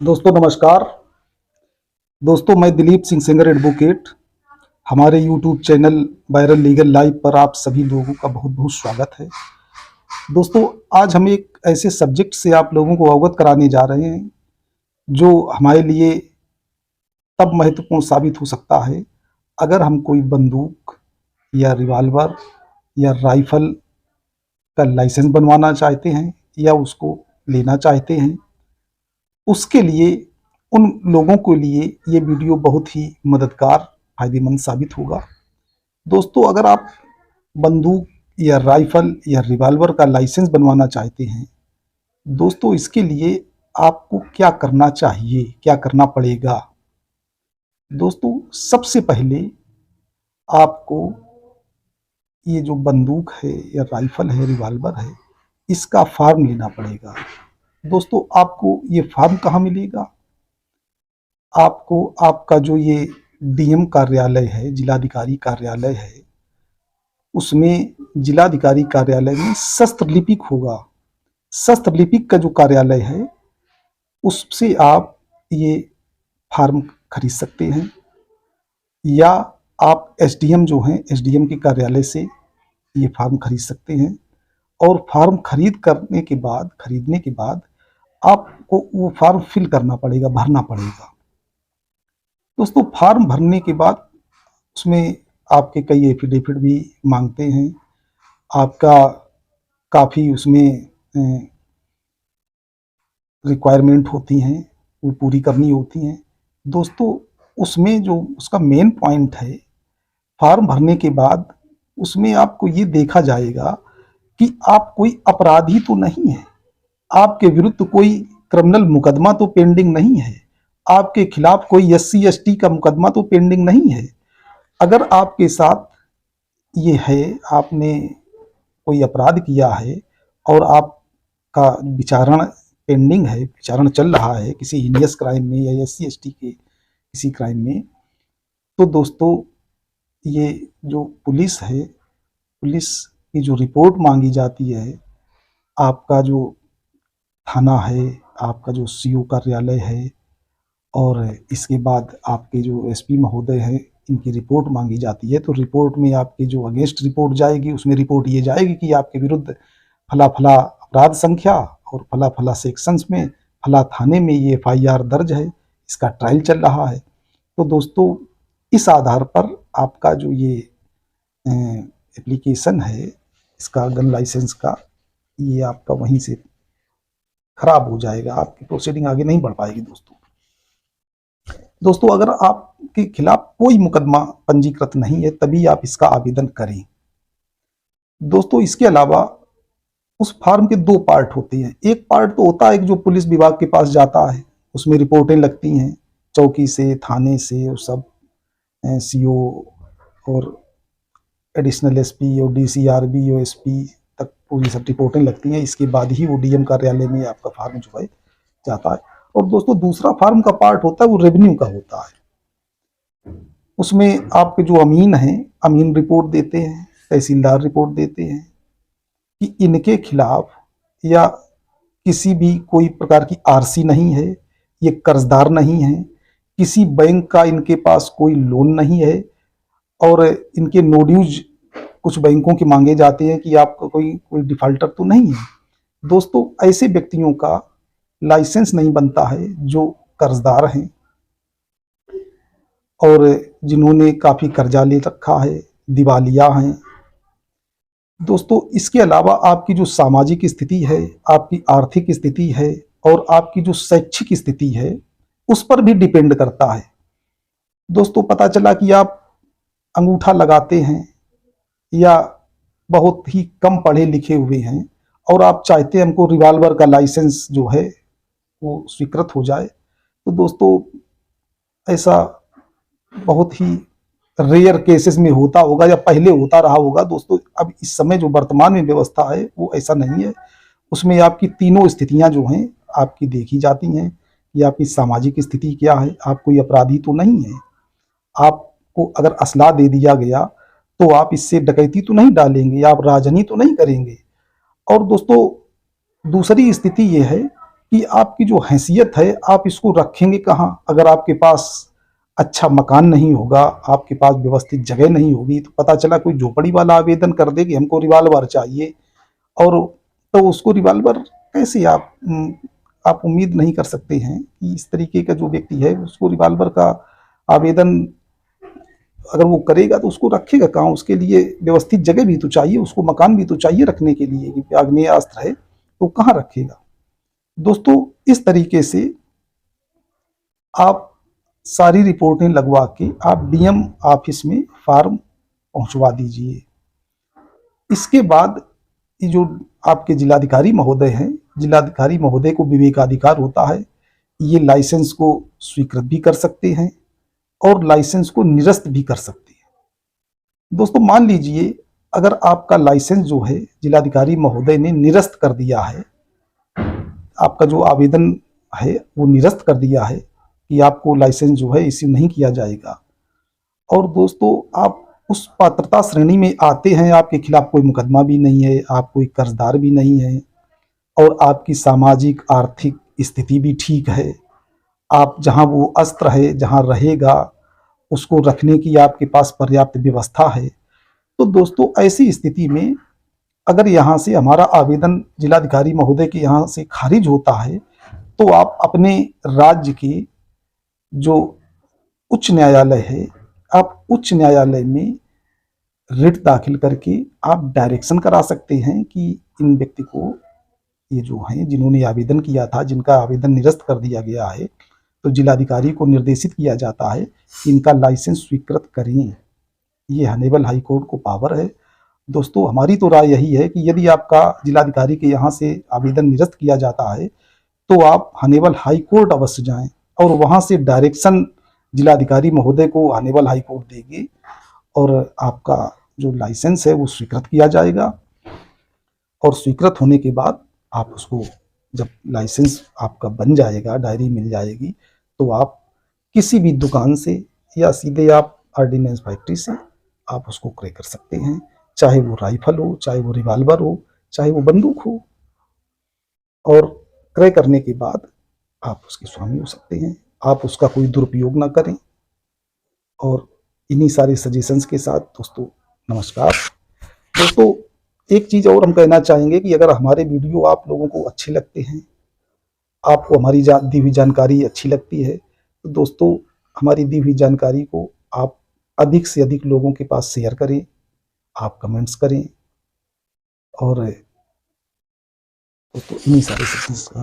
दोस्तों नमस्कार। दोस्तों मैं दिलीप सिंह सेंगर एडवोकेट। हमारे YouTube channel viral legal live पर आप सभी लोगों का बहुत बहुत स्वागत है। दोस्तों आज हम एक ऐसे सब्जेक्ट से आप लोगों को अवगत कराने जा रहे हैं जो हमारे लिए तब महत्वपूर्ण साबित हो सकता है अगर हम कोई बंदूक या रिवॉल्वर या राइफल का लाइसेंस बनवाना चाहते हैं या उसको लेना चाहते हैं। उसके लिए उन लोगों के लिए ये वीडियो बहुत ही मददगार, फ़ायदेमंद साबित होगा। दोस्तों अगर आप बंदूक या राइफ़ल या रिवॉल्वर का लाइसेंस बनवाना चाहते हैं, दोस्तों इसके लिए आपको क्या करना चाहिए, क्या करना पड़ेगा? दोस्तों सबसे पहले आपको ये जो बंदूक है या राइफ़ल है, रिवॉल्वर है, इसका फ़ॉर्म लेना पड़ेगा। दोस्तों आपको ये फ़ॉर्म कहाँ मिलेगा? आपको आपका जो ये डीएम कार्यालय है, जिलाधिकारी कार्यालय है, उसमें जिलाधिकारी कार्यालय में शस्त्र लिपिक होगा। शस्त्र लिपिक का जो कार्यालय है, उससे आप ये फ़ॉर्म खरीद सकते हैं या आप एसडीएम जो हैं, एसडीएम के कार्यालय से ये फ़ॉर्म खरीद सकते हैं और फ़ॉर्म खरीदने के बाद आपको वो फ़ॉर्म फिल करना पड़ेगा, भरना पड़ेगा। दोस्तों फॉर्म भरने के बाद उसमें आपके कई एफिडेविट भी मांगते हैं। आपका काफ़ी उसमें रिक्वायरमेंट होती हैं, वो पूरी करनी होती हैं। दोस्तों उसमें जो उसका मेन पॉइंट है, फॉर्म भरने के बाद उसमें आपको ये देखा जाएगा कि आप कोई अपराधी तो नहीं है, आपके विरुद्ध कोई क्रिमिनल मुकदमा तो पेंडिंग नहीं है, आपके खिलाफ कोई एससी एसटी का मुकदमा तो पेंडिंग नहीं है। अगर आपके साथ ये है, आपने कोई अपराध किया है और आपका विचारण पेंडिंग है, विचारण चल रहा है किसी हीनियस क्राइम में या एससी एसटी के किसी क्राइम में, तो दोस्तों ये जो पुलिस है, पुलिस की जो रिपोर्ट मांगी जाती है, आपका जो थाना है, आपका जो सीओ कार्यालय है और इसके बाद आपके जो एसपी महोदय हैं, इनकी रिपोर्ट मांगी जाती है। तो रिपोर्ट में आपकी जो अगेंस्ट रिपोर्ट जाएगी, उसमें रिपोर्ट ये जाएगी कि आपके विरुद्ध फला-फला अपराध संख्या और फला-फला सेक्शंस में, फला थाने में ये एफआईआर दर्ज है, इसका ट्रायल चल रहा है। तो दोस्तों इस आधार पर आपका जो ये एप्लीकेशन है, इसका गन लाइसेंस का, ये आपका वहीं से खराब हो जाएगा, आपकी प्रोसीडिंग आगे नहीं बढ़ पाएगी। दोस्तों अगर आपके खिलाफ कोई मुकदमा पंजीकृत नहीं है, तभी आप इसका आवेदन करें। दोस्तों इसके अलावा उस फॉर्म के दो पार्ट होते हैं। एक पार्ट तो होता है कि जो पुलिस विभाग के पास जाता है, उसमें रिपोर्टें लगती हैं चौकी से, थाने से, और सब सीओ और एडिशनल एसपी और डीसीआरबी और एसपी तक पूरी सब रिपोर्टें लगती हैं। इसके बाद ही वो डीएम कार्यालय में आपका फॉर्म जो है जाता है। और दोस्तों दूसरा फॉर्म का पार्ट होता है वो रेवेन्यू का होता है। उसमें आपके जो अमीन हैं, अमीन रिपोर्ट देते हैं, तहसीलदार रिपोर्ट देते हैं कि इनके खिलाफ या किसी भी कोई प्रकार की आरसी नहीं है, ये कर्जदार नहीं है, किसी बैंक का इनके पास कोई लोन नहीं है और इनके नो ड्यूज कुछ बैंकों के मांगे जाते हैं कि आपका कोई कोई डिफाल्टर तो नहीं है। दोस्तों ऐसे व्यक्तियों का लाइसेंस नहीं बनता है जो कर्जदार हैं और जिन्होंने काफ़ी कर्जा ले रखा है, दिवालिया हैं। दोस्तों इसके अलावा आपकी जो सामाजिक स्थिति है, आपकी आर्थिक स्थिति है और आपकी जो शैक्षिक स्थिति है, उस पर भी डिपेंड करता है। दोस्तों पता चला कि आप अंगूठा लगाते हैं या बहुत ही कम पढ़े लिखे हुए हैं और आप चाहते हैं हमको रिवॉल्वर का लाइसेंस जो है वो स्वीकृत हो जाए, तो दोस्तों ऐसा बहुत ही रेयर केसेस में होता होगा या पहले होता रहा होगा। दोस्तों अब इस समय जो वर्तमान में व्यवस्था है वो ऐसा नहीं है। उसमें आपकी तीनों स्थितियां जो हैं आपकी देखी जाती हैं कि आपकी सामाजिक स्थिति क्या है, आप कोई अपराधी तो नहीं है, आपको अगर असला दे दिया गया तो आप इससे डकैती तो नहीं डालेंगे, आप राजनी तो नहीं करेंगे। और दोस्तों दूसरी स्थिति ये है कि आपकी जो हैसियत है आप इसको रखेंगे कहाँ। अगर आपके पास अच्छा मकान नहीं होगा, आपके पास व्यवस्थित जगह नहीं होगी, तो पता चला कोई झोपड़ी वाला आवेदन कर दे कि हमको रिवाल्वर चाहिए, और तो उसको रिवाल्वर कैसे आप उम्मीद नहीं कर सकते हैं कि इस तरीके का जो व्यक्ति है उसको रिवाल्वर का आवेदन अगर वो करेगा तो उसको रखेगा कहाँ। उसके लिए व्यवस्थित जगह भी तो चाहिए, उसको मकान भी तो चाहिए रखने के लिए कि आग्नेयास्त्र है तो कहाँ रखेगा। दोस्तों इस तरीके से आप सारी रिपोर्टें लगवा के आप डीएम ऑफिस में फार्म पहुंचवा दीजिए। इसके बाद ये जो आपके जिलाधिकारी महोदय हैं, जिलाधिकारी महोदय को विवेकाधिकार होता है, ये लाइसेंस को स्वीकृत भी कर सकते हैं और लाइसेंस को निरस्त भी कर सकते हैं। दोस्तों मान लीजिए अगर आपका लाइसेंस जो है जिलाधिकारी महोदय ने निरस्त कर दिया है, आपका जो आवेदन है वो निरस्त कर दिया है कि आपको लाइसेंस जो है इश्यू नहीं किया जाएगा, और दोस्तों आप उस पात्रता श्रेणी में आते हैं, आपके खिलाफ कोई मुकदमा भी नहीं है, आप कोई कर्जदार भी नहीं है, और आपकी सामाजिक आर्थिक स्थिति भी ठीक है, आप जहां वो अस्त्र है जहां रहेगा उसको रखने की आपके पास पर्याप्त व्यवस्था है, तो दोस्तों ऐसी स्थिति में अगर यहाँ से हमारा आवेदन जिलाधिकारी महोदय के यहाँ से खारिज होता है तो आप अपने राज्य के जो उच्च न्यायालय है, आप उच्च न्यायालय में रिट दाखिल करके आप डायरेक्शन करा सकते हैं कि इन व्यक्ति को, ये जो हैं जिन्होंने आवेदन किया था, जिनका आवेदन निरस्त कर दिया गया है, तो जिलाधिकारी को निर्देशित किया जाता है कि इनका लाइसेंस स्वीकृत करें। ये हनेबल हाई कोर्ट को पावर है। दोस्तों हमारी तो राय यही है कि यदि आपका जिलाधिकारी के यहाँ से आवेदन निरस्त किया जाता है तो आप हनेबल हाई कोर्ट अवश्य जाएं और वहाँ से डायरेक्शन जिलाधिकारी महोदय को हनेबल हाई कोर्ट देंगे और आपका जो लाइसेंस है वो स्वीकृत किया जाएगा। और स्वीकृत होने के बाद आप उसको, जब लाइसेंस आपका बन जाएगा, डायरी मिल जाएगी, तो आप किसी भी दुकान से या सीधे आप ऑर्डिनेंस फैक्ट्री से आप उसको क्रय कर सकते हैं, चाहे वो राइफल हो, चाहे वो रिवाल्वर हो, चाहे वो बंदूक हो। और क्रय करने के बाद आप उसके स्वामी हो सकते हैं, आप उसका कोई दुरुपयोग ना करें। और इन्हीं सारे सजेशंस के साथ दोस्तों नमस्कार। दोस्तों एक चीज़ और हम कहना चाहेंगे कि अगर हमारे वीडियो आप लोगों को अच्छे लगते हैं, आपको हमारी दी हुई जानकारी अच्छी लगती है, तो दोस्तों हमारी दी हुई जानकारी को आप अधिक से अधिक लोगों के पास शेयर करें, आप कमेंट्स करें, और दोस्तों इन्हीं सारे सजेशंस का